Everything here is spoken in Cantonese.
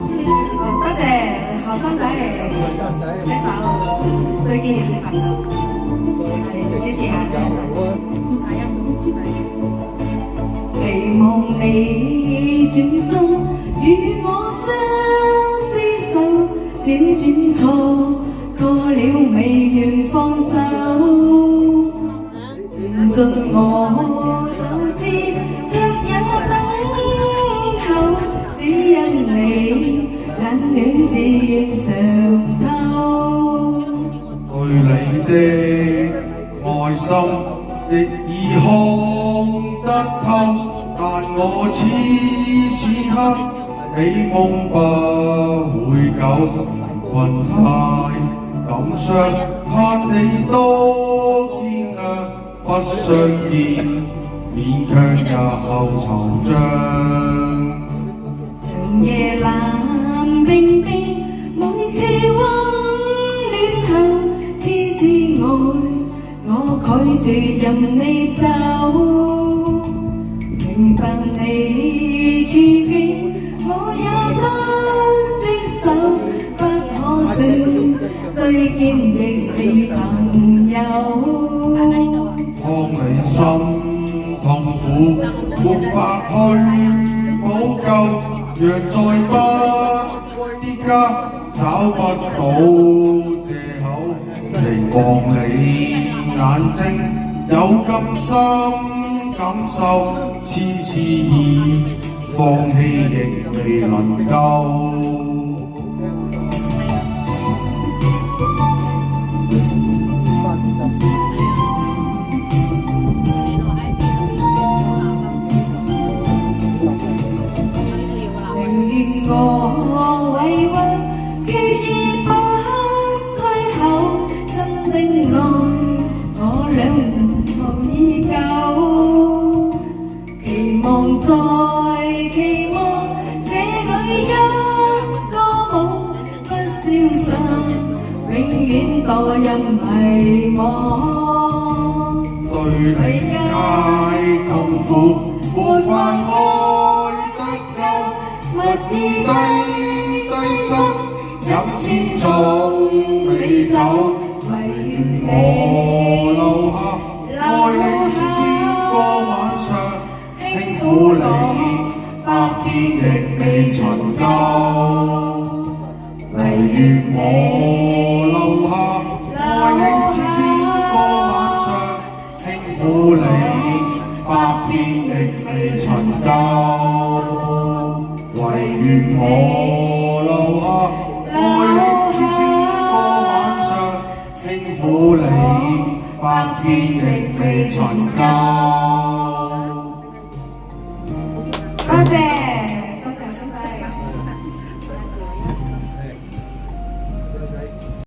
多謝後生仔一首最堅嘅小朋友，支持下。期望你轉身與我相廝守，輾轉錯了未願放手，緣盡我就知，卻也等候，只因你冷暖自願嘗透。對你的愛心亦已看得透，但我此刻美夢不會久，魂太感傷，盼你多見諒，不相見勉強日後惆悵。長夜冷冰冰，每次溫暖後，痴痴愛我拒絕任你走。明白你處境，我也得接受，不可說最堅亦是朋友。當你心痛苦，沒法去補救，若再不啲家，找不到藉口，凝望你眼睛，有咁深感受，痴意放棄亦未能夠。我委屈，決意不退後，真的愛我兩人後已久，期望再期望，這裏一個夢不消失，永遠墮入迷惘。對你太痛苦，無法愛得夠。蜜意低斟，飲千種美酒，唯願我留下，愛你千個晚上，輕撫你百遍亦未曾夠。唯願我留下，愛你千個晚上，輕撫你百遍亦未曾夠。唯願我留下，愛你千個晚上，輕撫你百遍亦未曾夠。